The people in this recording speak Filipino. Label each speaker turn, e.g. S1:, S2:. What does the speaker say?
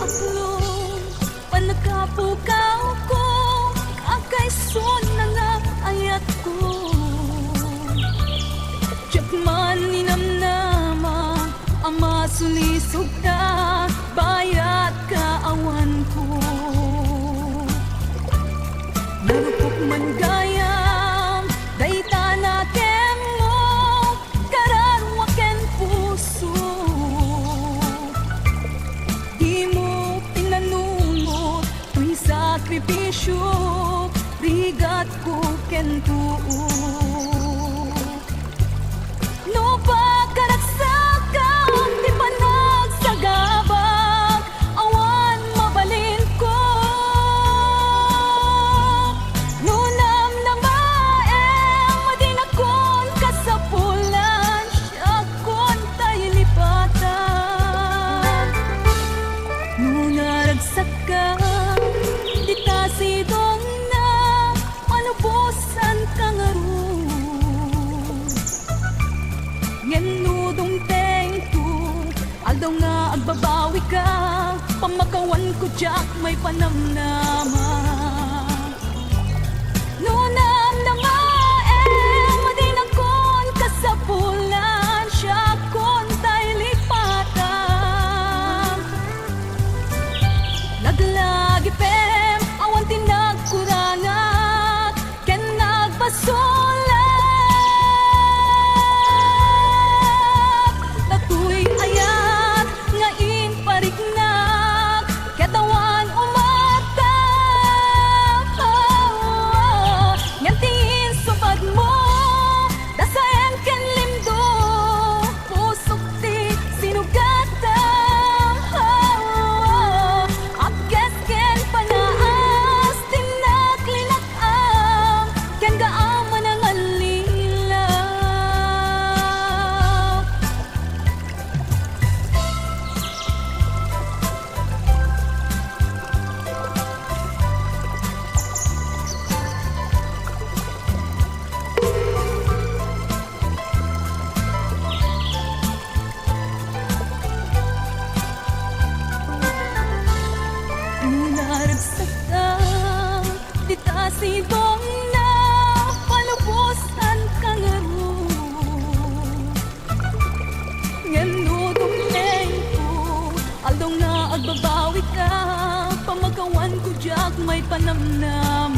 S1: aklong panagkapukaw ko, kakaisun na nga ayat ko. Tiyakman ninamnama, ama sulisog ka, bayat kaawan ko. Narupok man gayam, dayta natin mo, kararwaken puso. Di mo pinanungot, tuy sakripisyo, rigat ko ken tuo. No pagkaragsakan, di pa nagsagabag, awan mabalin ko. No namnamaeng, madinakon kasapulan, siya kon tayo lipatan. No naragsakan, di ta sidong na, manubusan ka nga ron. Ngenudong tengko, aldaw nga agbabawi ka, pamakawan ko jak may panamnama. Nunam na nga madinakon kasapulan, siya kon tayo lipatan. Laglagi pem, awan tinagkurangat, ken nagpasulat. Tatuy ayat, ngain pariknak, katawan umatap. Ngantiin supad mo, dasayan ken limdo, pusok ti sinugatan. Agkes ken panaas, tinaklinakam, ken gaaman ang alilaw. Naragsakang, di ta sidong na, palubusan ka nga ron. Ngenudong tengko, aldaw nga agbabawi ka, pamagawan ko jak may panamnam.